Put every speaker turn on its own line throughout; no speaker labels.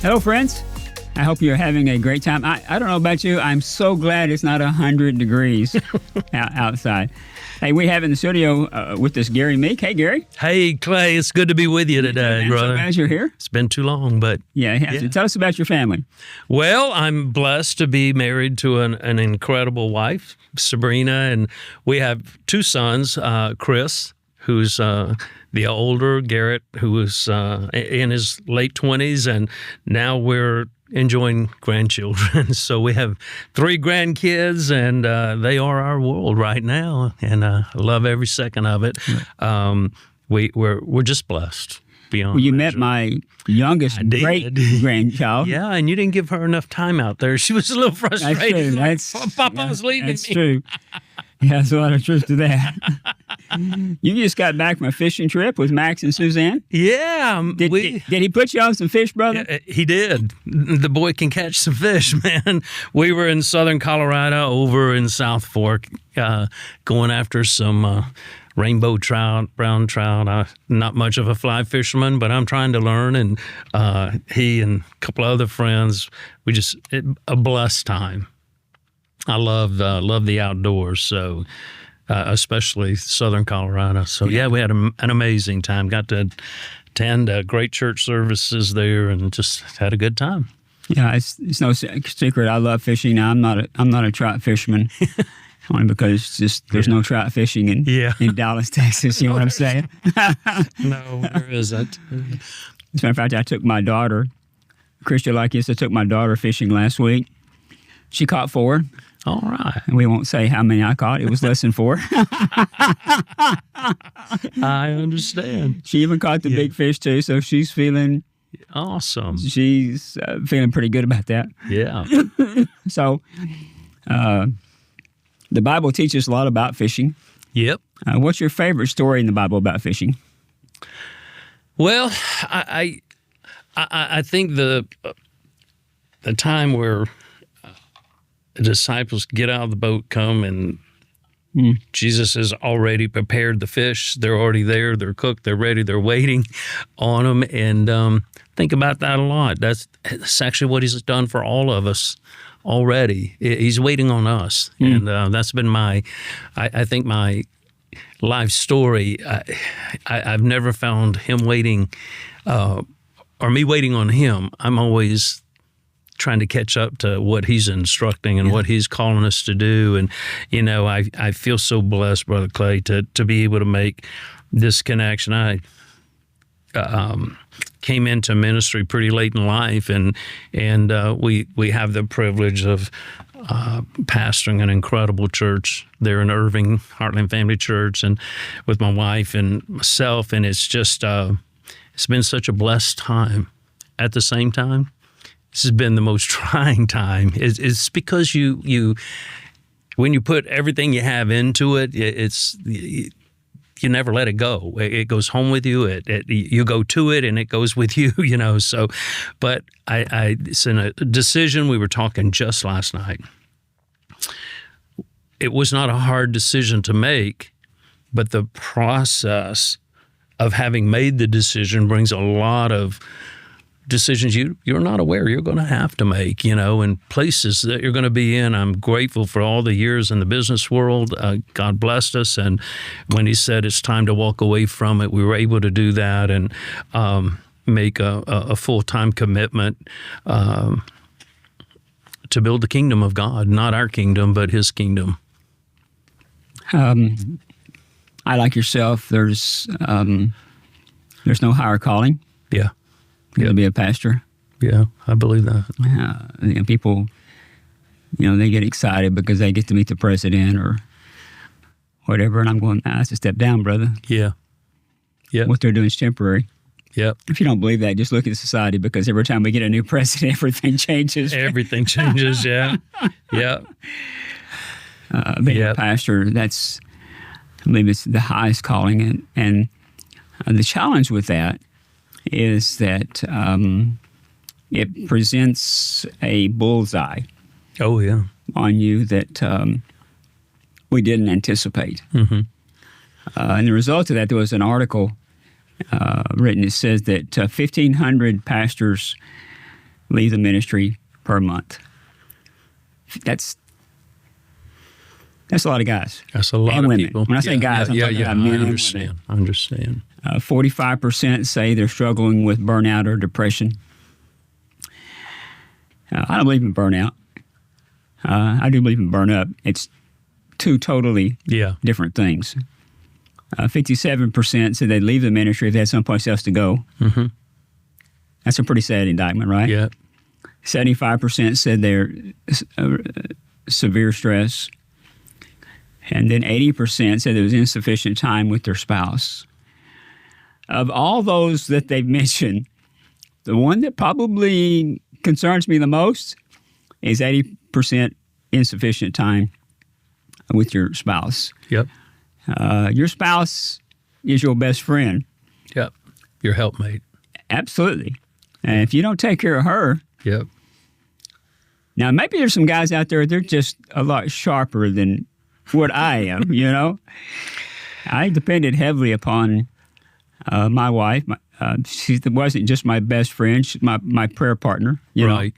Hello, friends. I hope you're having a great time. I don't know about you. I'm so glad it's not 100 degrees outside. Hey, we have in the studio with us Gary Meek. Hey, Gary.
Hey, Clay. It's good to be with you today,
I'm
brother.
so glad you're here.
It's been too long, but...
Yeah. So tell us about your family.
Well, I'm blessed to be married to an incredible wife, Sabrina, and we have two sons, Chris, who's the older, Garrett, who is in his late 20s, and now we're enjoying grandchildren. So we have 3 grandkids, and they are our world right now, and I love every second of it. We're just blessed. Beyond
well, you
measure.
met my youngest great-grandchild.
Yeah, and you didn't give her enough time out there. She was a little frustrated. Papa was leaving me.
That's true. Yeah, there's a lot of truth to that. You just got back from a fishing trip with Max and Suzanne?
Yeah.
Did he put you on some fish, brother?
He did. The boy can catch some fish, man. We were in southern Colorado over in South Fork going after some rainbow trout, brown trout. Not much of a fly fisherman, but I'm trying to learn. And he and a couple of other friends, a blessed time. I love the outdoors, so especially southern Colorado. So yeah, we had an amazing time. Got to attend great church services there, and just had a good time.
Yeah, it's no secret. I love fishing. Now, I'm not a trout fisherman, only because there's no trout fishing in Dallas, Texas. You know what I'm saying?
No, there isn't.
As a matter of fact, I took my daughter, Christian like this. I took my daughter fishing last week. She caught 4.
All right.
We won't say how many I caught. It was less than 4.
I understand.
She even caught the big fish, too, so she's feeling...
Awesome.
She's feeling pretty good about that.
Yeah.
So, the Bible teaches a lot about fishing.
Yep.
What's your favorite story in the Bible about fishing?
Well, I think the time where the disciples get out of the boat, come, and Jesus has already prepared the fish. They're already there. They're cooked. They're ready. They're waiting on them. And think about that a lot. That's actually what he's done for all of us already. He's waiting on us. And that's been I think my life story. I've never found him waiting or me waiting on him. I'm always trying to catch up to what he's instructing and what he's calling us to do. And, I feel so blessed, Brother Clay, to be able to make this connection. I came into ministry pretty late in life, and we have the privilege of pastoring an incredible church there in Irving, Heartland Family Church, and with my wife and myself. And it's just, it's been such a blessed time. At the same time, this has been the most trying time. It's because you when you put everything you have into it, you never let it go. It goes home with you. You go to it, and it goes with you. So, but it's in a decision. We were talking just last night. It was not a hard decision to make, but the process of having made the decision brings a lot of decisions you're not aware you're going to have to make, and places that you're going to be in. I'm grateful for all the years in the business world. God blessed us, and when he said it's time to walk away from it, we were able to do that and make a full-time commitment to build the kingdom of God, not our kingdom, but his kingdom.
I, like yourself, there's no higher calling.
Yeah.
To be a pastor.
Yeah, I believe that.
People, they get excited because they get to meet the president or whatever, and I'm going, that's a step down, brother.
Yeah.
What they're doing is temporary.
Yep.
If you don't believe that, just look at society, because every time we get a new president, everything changes.
Everything changes, yeah. Yeah.
Being a pastor, I believe it's the highest calling, and the challenge with that is that it presents a bullseye on you that we didn't anticipate. Mm-hmm. And the result of that, there was an article written. It says that 1,500 pastors leave the ministry per month. That's a lot of guys.
That's a lot
and
of
women.
people.
When I say guys, I'm talking about men and women.
I understand.
45% say they're struggling with burnout or depression. I don't believe in burnout. I do believe in burnout. It's two totally different things. 57% said they'd leave the ministry if they had someplace else to go.
Mm-hmm.
That's a pretty sad indictment, right?
Yeah.
75% said they're severe stress. And then 80% said there was insufficient time with their spouse. Of all those that they've mentioned, the one that probably concerns me the most is 80% insufficient time with your spouse.
Yep.
Your spouse is your best friend.
Yep. Your helpmate.
Absolutely. And if you don't take care of her,
yep.
Now maybe there's some guys out there, they're just a lot sharper than what I am, you know. I depended heavily upon my wife. She wasn't just my best friend, she's my prayer partner, you know.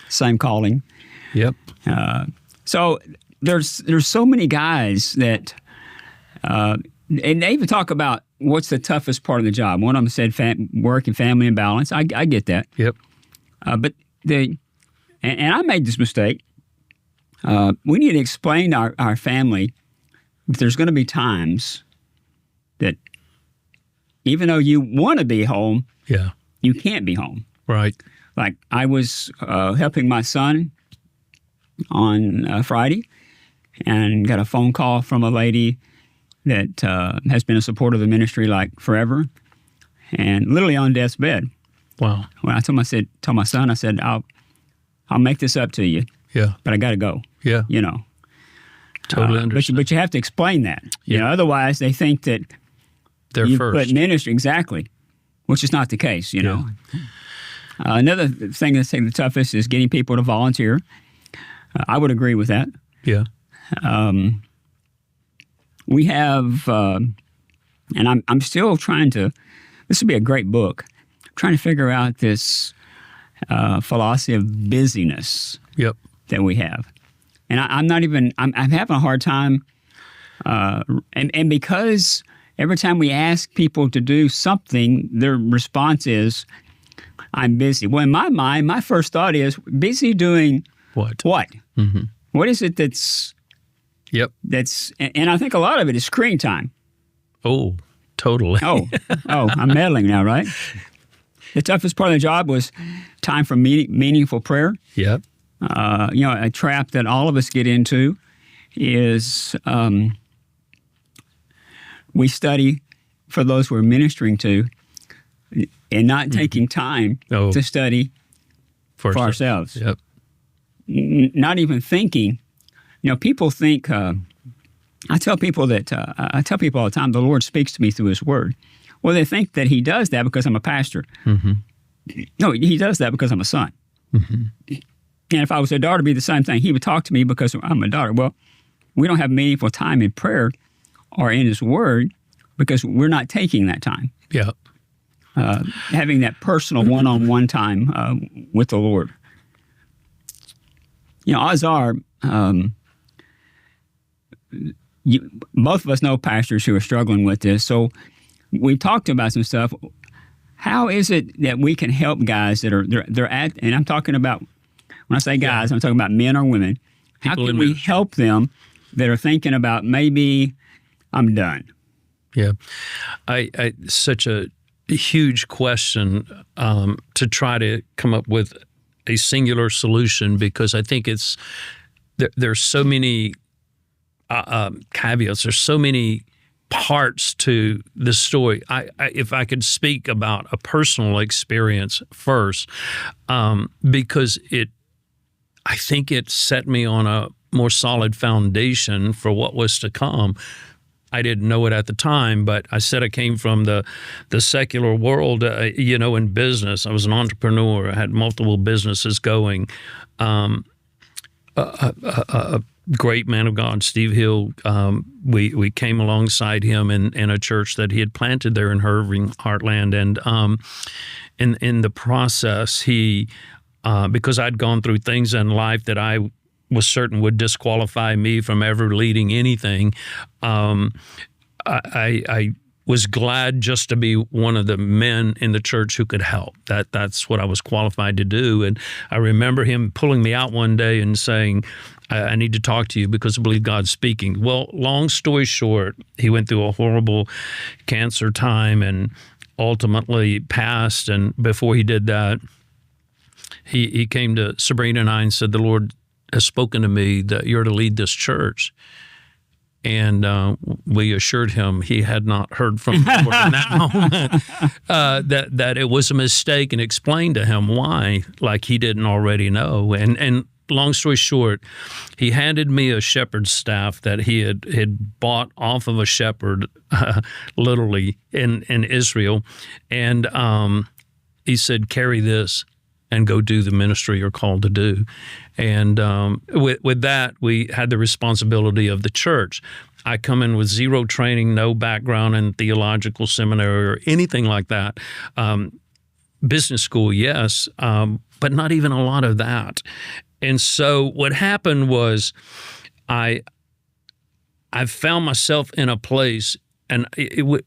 Same calling.
Yep.
So there's so many guys that, and they even talk about what's the toughest part of the job. One of them said work and family and balance. I get that.
Yep.
But and I made this mistake. We need to explain to our family that there's going to be times that even though you want to be home, you can't be home.
Right.
Like I was helping my son on Friday and got a phone call from a lady that has been a supporter of the ministry like forever and literally on death's bed.
Wow.
When I told my son, I said, I'll make this up to you.
Yeah.
But I got to go.
Yeah.
You know.
Totally understand.
But you have to explain that. You know, otherwise they think that
they're
you
first.
put ministry, exactly, which is not the case, you know. Another thing that's the toughest is getting people to volunteer. I would agree with that.
Yeah.
We have, and I'm still trying to, this would be a great book, trying to figure out this philosophy of busyness that we have. And I'm having a hard time, and because every time we ask people to do something, their response is, I'm busy. Well, in my mind, my first thought is, busy doing what?
Mm-hmm.
What is it that's...
Yep.
And I think a lot of it is screen time.
Oh, totally.
Oh, I'm meddling now, right? The toughest part of the job was time for meaningful prayer.
Yep.
A trap that all of us get into is we study for those we're ministering to and not taking time to study for ourselves.
Yep.
Not even thinking. You know, people think, I tell people all the time, the Lord speaks to me through His Word. Well, they think that He does that because I'm a pastor. Mm-hmm. No, He does that because I'm a son. Mm-hmm. And if I was a daughter, it'd be the same thing. He would talk to me because I'm a daughter. Well, we don't have meaningful time in prayer or in His Word because we're not taking that time.
Yeah.
Having that personal one-on-one time with the Lord. You know, odds are, both of us know pastors who are struggling with this. So we've talked about some stuff. How is it that we can help guys that they're at, and I'm talking about, when I say guys, I'm talking about men or women. How can we help them that are thinking about maybe I'm done?
Yeah. I such a huge question to try to come up with a singular solution, because I think there's so many caveats. There's so many parts to the story. If I could speak about a personal experience first, because I think it set me on a more solid foundation for what was to come. I didn't know it at the time, but I said I came from the secular world, in business. I was an entrepreneur. I had multiple businesses going. A great man of God, Steve Hill, we came alongside him in a church that he had planted there in Irving, Heartland. in the process, he, because I'd gone through things in life that I was certain would disqualify me from ever leading anything, I was glad just to be one of the men in the church who could help. That's what I was qualified to do. And I remember him pulling me out one day and saying, I need to talk to you because I believe God's speaking. Well, long story short, he went through a horrible cancer time and ultimately passed. And before he did that, he came to Sabrina and I and said, the Lord has spoken to me that you're to lead this church. And we assured him he had not heard from the Lord in that moment, that it was a mistake, and explained to him why, like he didn't already know. And long story short, he handed me a shepherd's staff that he had bought off of a shepherd, literally, in Israel. And he said, carry this and go do the ministry you're called to do. And with that, we had the responsibility of the church. I come in with zero training, no background in theological seminary or anything like that. Business school, yes, but not even a lot of that. And so what happened was I found myself in a place. And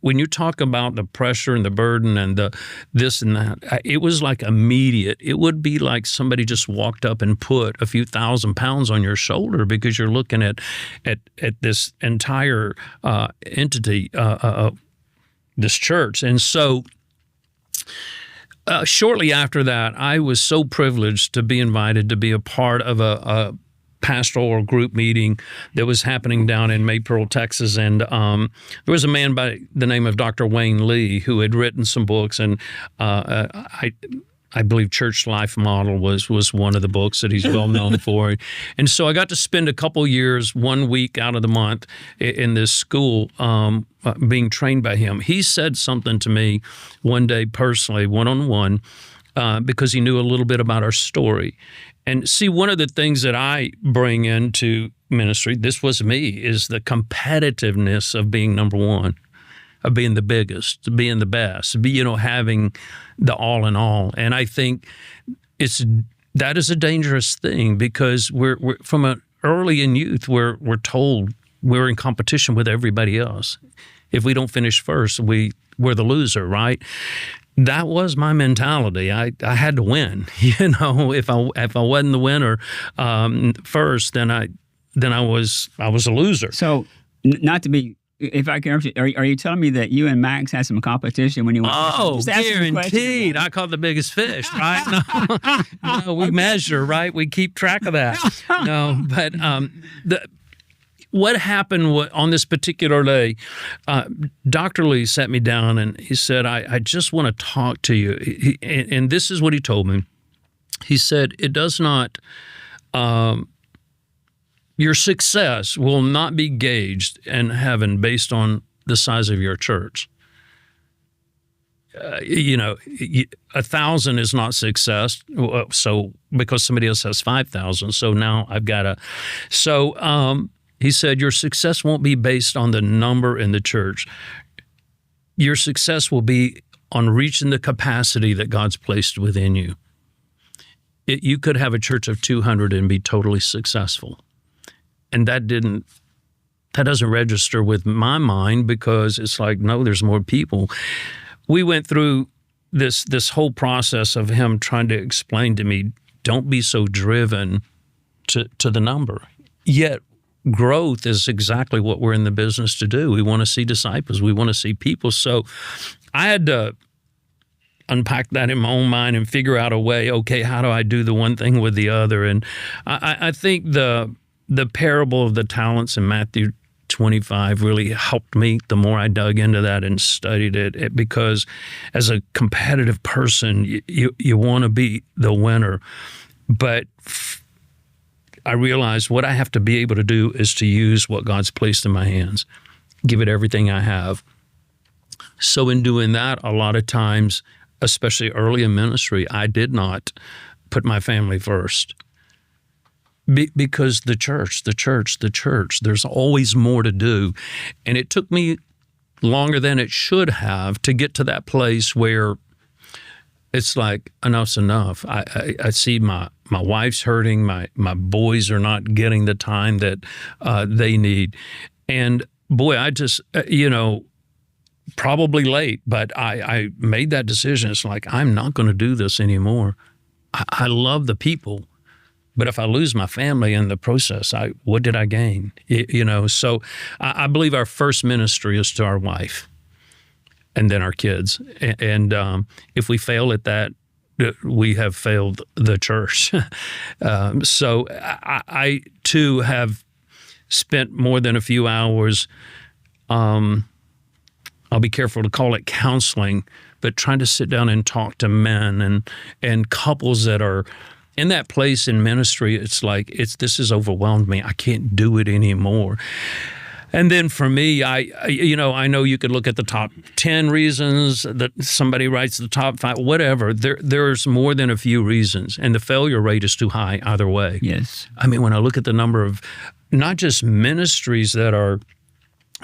when you talk about the pressure and the burden and the this and that, it was like immediate. It would be like somebody just walked up and put a few thousand pounds on your shoulder because you're looking at this entire entity, this church. And so shortly after that, I was so privileged to be invited to be a part of a pastoral group meeting that was happening down in Maypearl, Texas. And there was a man by the name of Dr. Wayne Lee who had written some books, and I believe Church Life Model was one of the books that he's well known for. And so I got to spend a couple years, 1 week out of the month, in this school being trained by him. He said something to me one day personally, one-on-one, because he knew a little bit about our story. And see, one of the things that I bring into ministry, this was me, is the competitiveness of being number one, of being the biggest, being the best, having the all in all. And I think that is a dangerous thing because we're from an early in youth, we're told we're in competition with everybody else. If we don't finish first, we're the loser, right? That was my mentality. I had to win. If I wasn't the winner first, then I was a loser.
So, not to be, if I can, are you telling me that you and Max had some competition when you went?
Oh, guaranteed. I caught the biggest fish, right? No, we measure, right? We keep track of that. No, but what happened on this particular day, Dr. Lee sat me down and he said, I just want to talk to you. And this is what he told me. He said, it does not, your success will not be gauged in heaven based on the size of your church. 1,000 is not success. So because somebody else has 5,000. So now I've got to, he said, your success won't be based on the number in the church. Your success will be on reaching the capacity that God's placed within you. You could have a church of 200 and be totally successful. And that doesn't register with my mind because it's like, no, there's more people. We went through this whole process of him trying to explain to me, don't be so driven to the number. Yet, growth is exactly what we're in the business to do. We want to see disciples. We want to see people. So I had to unpack that in my own mind and figure out a way, okay, how do I do the one thing with the other? And I think the parable of the talents in Matthew 25 really helped me the more I dug into that and studied it because as a competitive person, you want to be the winner. But I realized what I have to be able to do is to use what God's placed in my hands, give it everything I have. So in doing that, a lot of times, especially early in ministry, I did not put my family first. Because the church, there's always more to do. And it took me longer than it should have to get to that place where It's like enough's enough. I see my wife's hurting. My boys are not getting the time that they need. And boy, I just, probably late, but I made that decision. It's like, I'm not going to do this anymore. I love the people, but if I lose my family in the process, what did I gain? So I believe our first ministry is to our wife and then our kids. And if we fail at that, we have failed the church. So I too have spent more than a few hours, I'll be careful to call it counseling, but trying to sit down and talk to men and couples that are in that place in ministry. It's like, this has overwhelmed me. I can't do it anymore. And then for me, I know you could look at the top 10 reasons that somebody writes the top 5, whatever. There's more than a few reasons, and the failure rate is too high either way.
Yes.
I mean, when I look at the number of not just ministries that are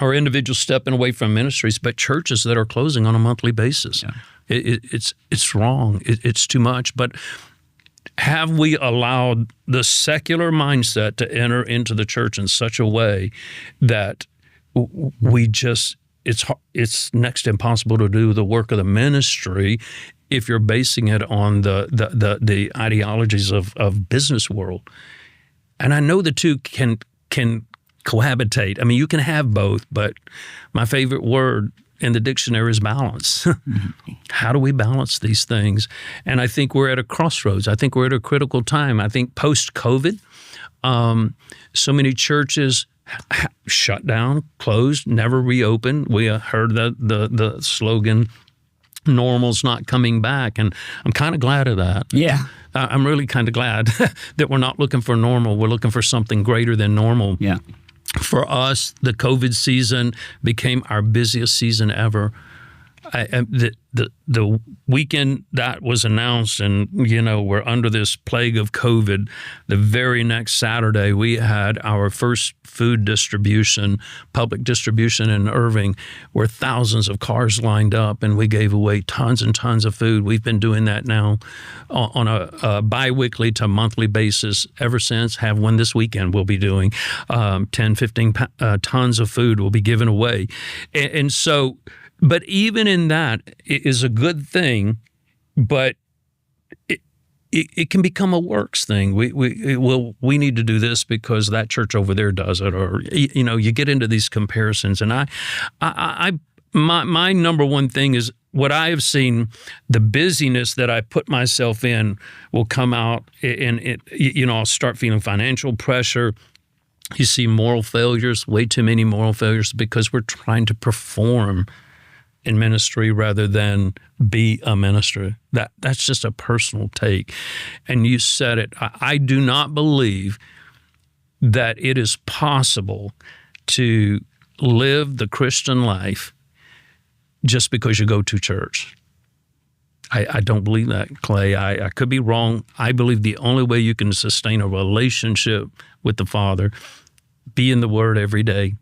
or individuals stepping away from ministries, but churches that are closing on a monthly basis. Yeah. It's wrong. It's too much. But have we allowed the secular mindset to enter into the church in such a way that we just it's next to impossible to do the work of the ministry if you're basing it on the ideologies of business world? And I know the two can cohabitate. I mean, you can have both, but my favorite word in the dictionary is balance. Mm-hmm. How do we balance these things? And I think we're at a crossroads. I think we're at a critical time. I think post-COVID, so many churches shut down, closed, never reopened. We heard the slogan, normal's not coming back, and I'm kind of glad of that.
Yeah.
I'm really kind of glad that we're not looking for normal. We're looking for something greater than normal.
Yeah.
For us, the COVID season became our busiest season ever. The weekend that was announced, and we're under this plague of COVID, the very next Saturday we had our first food distribution, public distribution in Irving, where thousands of cars lined up, and we gave away tons and tons of food. We've been doing that now on a bi-weekly to monthly basis ever since. Have one this weekend we'll be doing 10, 15 tons of food will be given away. And so, but even in that, it is a good thing, but it can become a works thing. We need to do this because that church over there does it, or you get into these comparisons. And my number one thing is what I have seen, the busyness that I put myself in will come out, and I'll start feeling financial pressure. You see moral failures, way too many moral failures, because we're trying to perform in ministry rather than be a minister. That's just a personal take. And you said it. I do not believe that it is possible to live the Christian life just because you go to church. I don't believe that, Clay. I could be wrong. I believe the only way you can sustain a relationship with the Father, be in the Word every day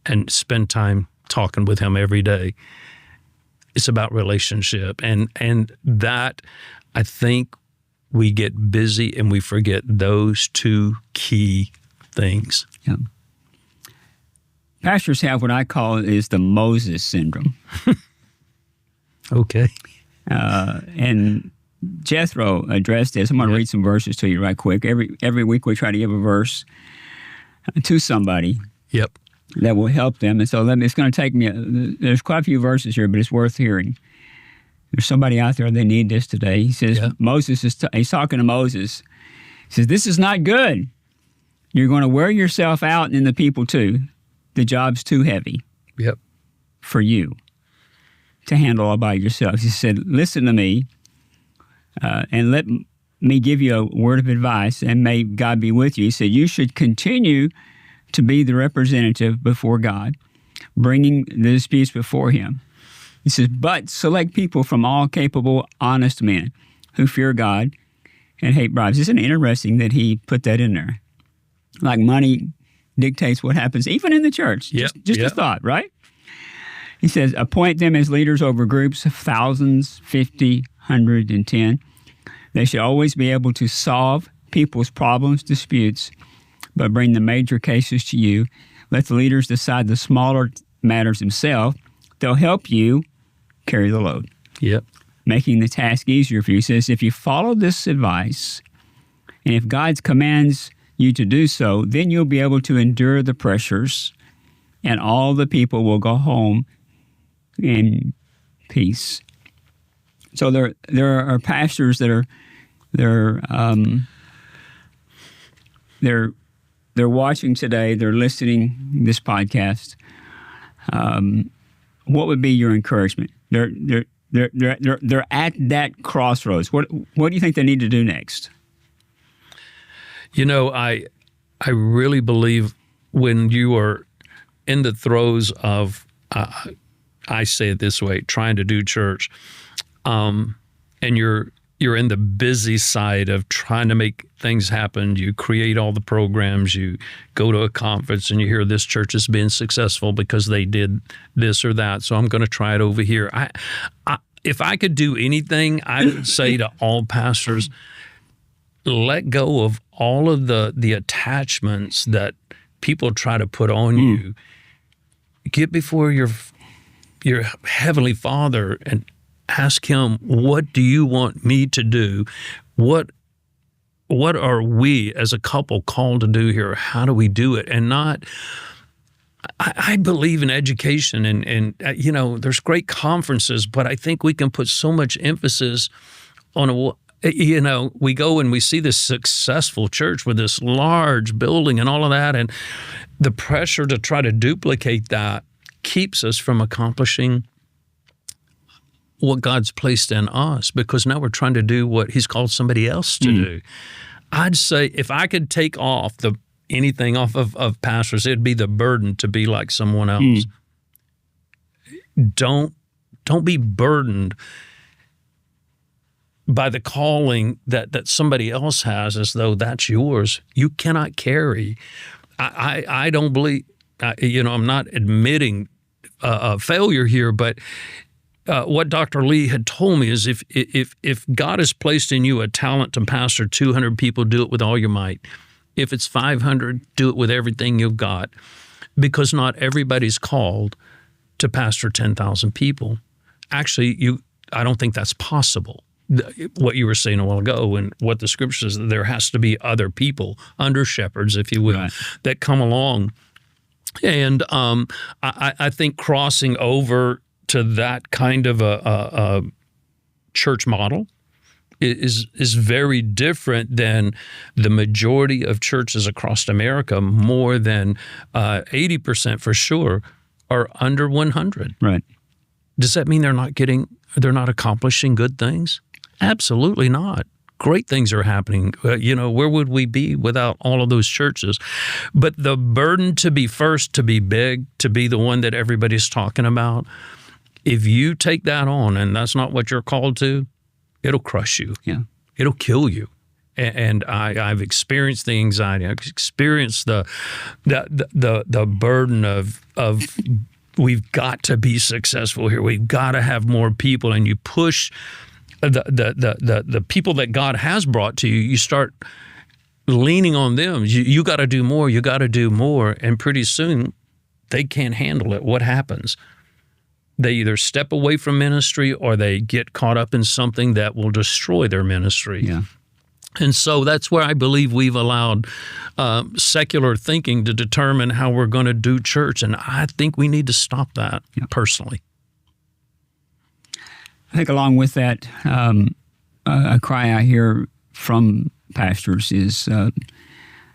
and spend time talking with Him every day. It's about relationship. And that, I think we get busy and we forget those two key things.
Yeah. Pastors have what I call is the Moses syndrome.
Okay.
And Jethro addressed this. I'm going to read some verses to you right quick. Every week we try to give a verse to somebody.
Yep.
That will help them. And so it's going to take me, there's quite a few verses here, but it's worth hearing. There's somebody out there, they need this today. He says, yeah. He's talking to Moses. He says, this is not good. You're going to wear yourself out and the people too. The job's too heavy.
Yep.
For you to handle all by yourself. He said, listen to me and let me give you a word of advice, and may God be with you. He said, you should continue to be the representative before God, bringing the disputes before Him. He says, but select people from all capable, honest men who fear God and hate bribes. Isn't it interesting that he put that in there? Like money dictates what happens, even in the church.
Yep.
Just a thought, right? He says, appoint them as leaders over groups of thousands, 50, 100, and 10. They should always be able to solve people's problems, disputes, but bring the major cases to you. Let the leaders decide the smaller matters themselves. They'll help you carry the load.
Yep.
Making the task easier for you. He says, if you follow this advice, and if God commands you to do so, then you'll be able to endure the pressures, and all the people will go home in peace. So there are pastors that are they're watching today. They're listening this podcast. What would be your encouragement? They're at that crossroads. What do you think they need to do next?
You know, I really believe when you are in the throes of, I say it this way, trying to do church, and you're in the busy side of trying to make things happen. You create all the programs. You go to a conference and you hear this church is being successful because they did this or that. So I'm going to try it over here. If I could do anything, I would say to all pastors, let go of all of the attachments that people try to put on you. Get before your Heavenly Father and ask Him, what do you want me to do? What are we as a couple called to do here? How do we do it? And not, I believe in education and you know, there's great conferences, but I think we can put so much emphasis on you know, we go and we see this successful church with this large building and all of that, and the pressure to try to duplicate that keeps us from accomplishing what God's placed in us, because now we're trying to do what He's called somebody else to do. I'd say if I could take off anything off of pastors, it'd be the burden to be like someone else. Don't be burdened by the calling that somebody else has as though that's yours. You cannot carry. I don't believe, you know, I'm not admitting failure here, but what Dr. Lee had told me is if God has placed in you a talent to pastor 200 people, do it with all your might. If it's 500, do it with everything you've got, because not everybody's called to pastor 10,000 people. Actually, I don't think that's possible. What you were saying a while ago and what the scripture says, there has to be other people, under shepherds, if you will, right, that come along. And I think crossing over to that kind of a church model is very different than the majority of churches across America. More than 80% for sure are under 100.
Right.
Does that mean they're not accomplishing good things? Absolutely not. Great things are happening. You know, where would we be without all of those churches? But the burden to be first, to be big, to be the one that everybody's talking about, if you take that on and that's not what you're called to, it'll crush you. Yeah. It'll kill you. And I've experienced the anxiety. I've experienced the burden of we've got to be successful here. We've got to have more people, and you push the people that God has brought to you. You start leaning on them. You got to do more. You got to do more, and pretty soon they can't handle it. What happens? They either step away from ministry or they get caught up in something that will destroy their ministry. Yeah. And so that's where I believe we've allowed secular thinking to determine how we're going to do church. And I think we need to stop that personally.
I think along with that, a cry I hear from pastors is,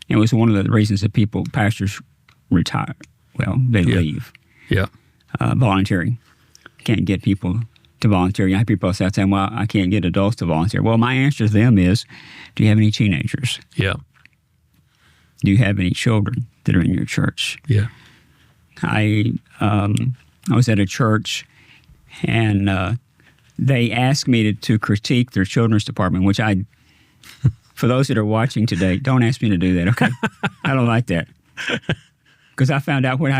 it was one of the reasons that pastors retire. Well, they leave. Yeah. Volunteering. Can't get people to volunteer. You have people saying, well, I can't get adults to volunteer. Well, my answer to them is, do you have any teenagers? Yeah. Do you have any children that are in your church? Yeah. I was at a church, and they asked me to critique their children's department, which for those that are watching today, don't ask me to do that, okay? I don't like that. Because I found out when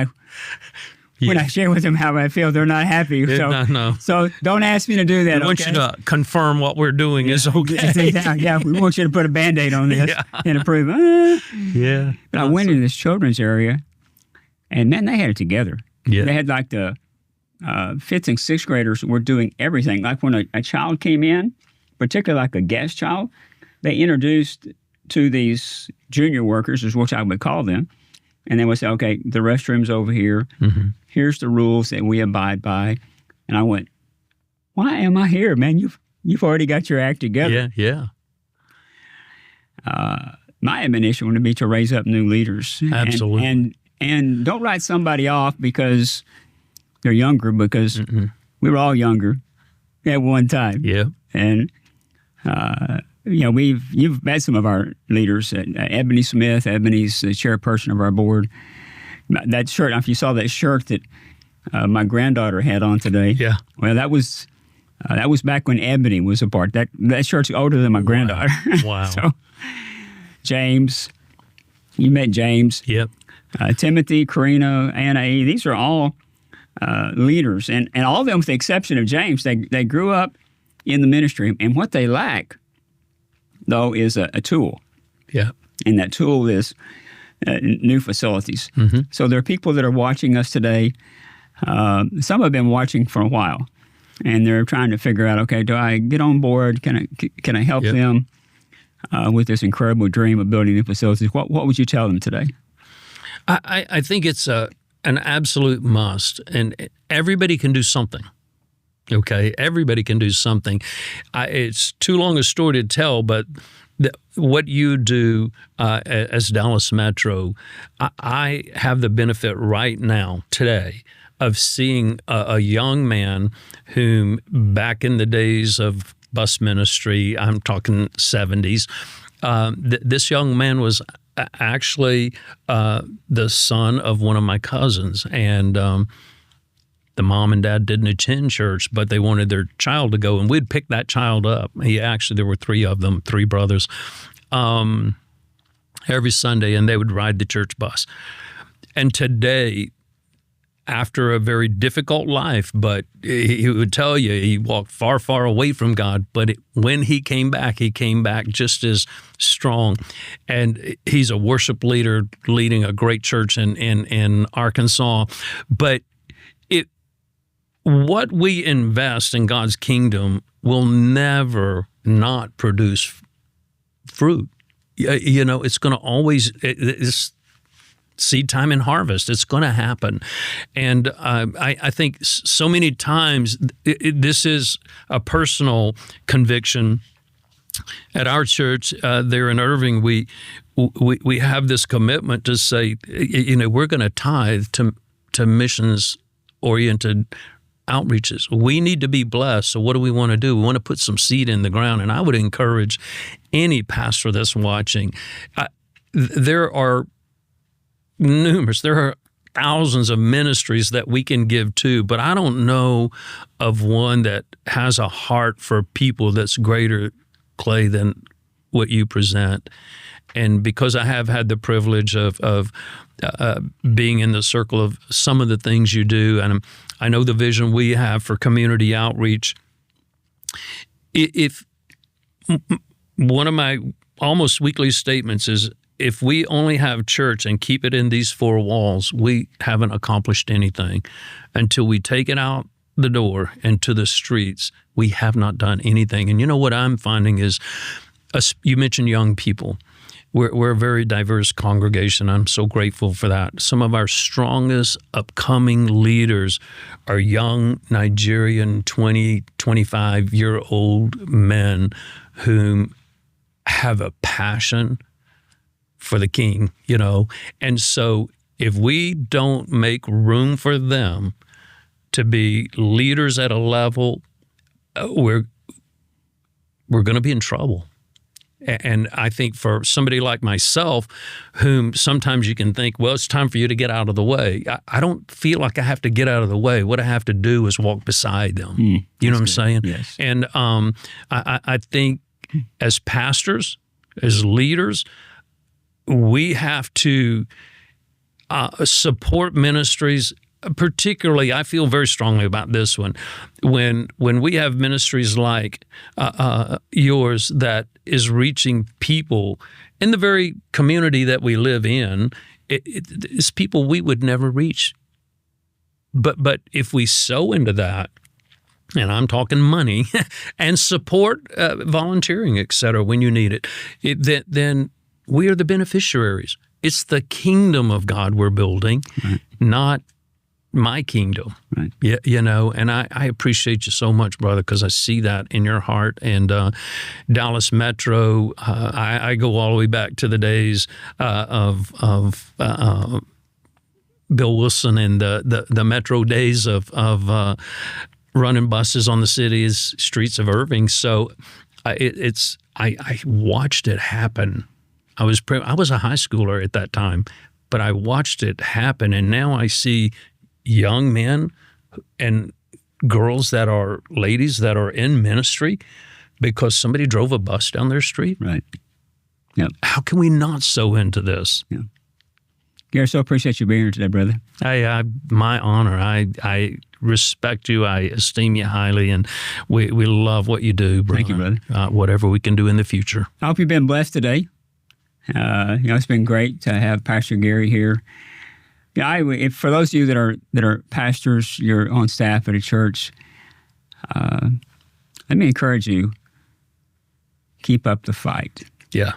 when I share with them how I feel, they're not happy. So don't ask me to do that.
We want you to confirm what we're doing is okay.
Yeah, we want you to put a Band-Aid on this and approve. But I went into this children's area, and man, they had it together.
Yeah.
They had like the fifth and sixth graders were doing everything. Like when a child came in, particularly like a guest child, they introduced to these junior workers, is what I would call them, and they would say, okay, the restroom's over here. Mm-hmm. Here's the rules that we abide by. And I went, why am I here, man? You've already got your act together.
Yeah.
My admonition would be to raise up new leaders.
Absolutely.
And don't write somebody off because they're younger, because we were all younger at one time.
Yeah.
And you've met some of our leaders. Ebony Smith. Ebony's the chairperson of our board. That shirt, if you saw that shirt that my granddaughter had on today, well, that was back when Ebony was a part. That shirt's older than my granddaughter.
Wow.
So, James, you met James.
Yep.
Timothy, Karina, Anna E. These are all leaders, and all of them, with the exception of James, they grew up in the ministry, and what they lack, though, is a tool.
Yeah.
And that tool is new facilities. Mm-hmm. So there are people that are watching us today. Some have been watching for a while, and they're trying to figure out, okay, do I get on board? Can I help them with this incredible dream of building new facilities? What would you tell them today?
I think it's an absolute must, and everybody can do something. Okay, everybody can do something. It's too long a story to tell, but what you do as Dallas Metro, I have the benefit right now, today, of seeing a young man whom back in the days of bus ministry, I'm talking 70s, this young man was actually the son of one of my cousins, and the mom and dad didn't attend church, but they wanted their child to go, and we'd pick that child up. There were three of them, three brothers, every Sunday, and they would ride the church bus. And today, after a very difficult life, but he would tell you he walked far, far away from God, but when he came back just as strong. And he's a worship leader leading a great church in Arkansas. But what we invest in God's kingdom will never not produce fruit. It's going to always, it's seed time and harvest. It's going to happen. And I think so many times this is a personal conviction. At our church there in Irving, we have this commitment to say, we're going to tithe to missions-oriented outreaches. We need to be blessed. So what do we want to do? We want to put some seed in the ground. And I would encourage any pastor that's watching. There are thousands of ministries that we can give to, but I don't know of one that has a heart for people that's greater, Clay, than what you present. And because I have had the privilege of being in the circle of some of the things you do, and I know the vision we have for community outreach. If one of my almost weekly statements is, if we only have church and keep it in these four walls, we haven't accomplished anything. Until we take it out the door and to the streets, we have not done anything. And you know what I'm finding is, you mentioned young people. We're a very diverse congregation. I'm so grateful for that. Some of our strongest upcoming leaders are young Nigerian 20, 25-year-old men who have a passion for the King, And so if we don't make room for them to be leaders at a level, we're going to be in trouble. And I think for somebody like myself, whom sometimes you can think, well, it's time for you to get out of the way. I don't feel like I have to get out of the way. What I have to do is walk beside them. You know what I'm saying?
Yes.
And I think as pastors, as leaders, we have to support ministries particularly, I feel very strongly about this one. When we have ministries like yours that is reaching people in the very community that we live in, it's people we would never reach. But if we sow into that, and I'm talking money, and support volunteering, et cetera, when you need it, then we are the beneficiaries. It's the kingdom of God we're building, right, not my kingdom.
Right.
Yeah, and I appreciate you so much, brother, because I see that in your heart. And Dallas Metro, I go all the way back to the days of Bill Wilson and the Metro days of running buses on the city's streets of Irving. So I watched it happen. I was a high schooler at that time, but I watched it happen, and now I see young men and girls that are ladies that are in ministry because somebody drove a bus down their street.
Right. Yep.
How can we not sow into this?
Yeah. Gary, so appreciate you being here today, brother.
My honor. I respect you. I esteem you highly, and we love what you do, brother.
Thank you, brother.
Whatever we can do in the future.
I hope you've been blessed today. It's been great to have Pastor Gary here. Yeah, if for those of you that are pastors, you're on staff at a church, let me encourage you, keep up the fight.
Yeah.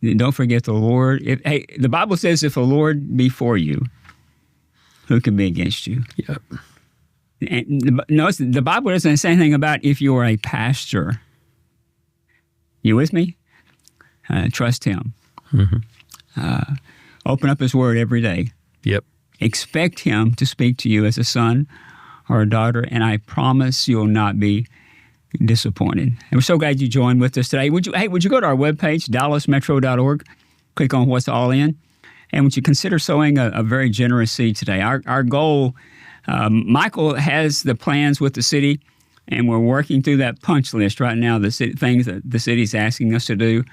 Don't forget the Lord. The Bible says, if the Lord be for you, who can be against you?
Yeah.
And notice the Bible doesn't say anything about if you're a pastor. You with me? Trust Him.
Mm-hmm.
Open up His Word every day.
Yep.
Expect Him to speak to you as a son or a daughter, and I promise you'll not be disappointed. And we're so glad you joined with us today. Would you go to our webpage, dallasmetro.org, click on What's All In, and would you consider sowing a very generous seed today? Our goal, Michael has the plans with the city, and we're working through that punch list right now, the things that the city's asking us to do.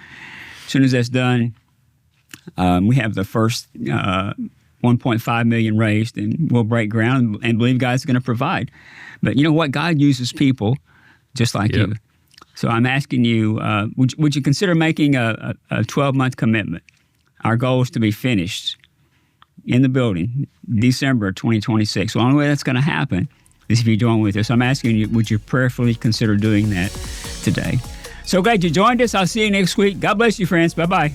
As soon as that's done, we have the first 1.5 million raised, and we'll break ground and believe God's going to provide. But you know what? God uses people just like you. So I'm asking you, would you consider making a 12-month commitment? Our goal is to be finished in the building December 2026. So the only way that's going to happen is if you join with us. I'm asking you, would you prayerfully consider doing that today? So glad you joined us. I'll see you next week. God bless you, friends. Bye-bye.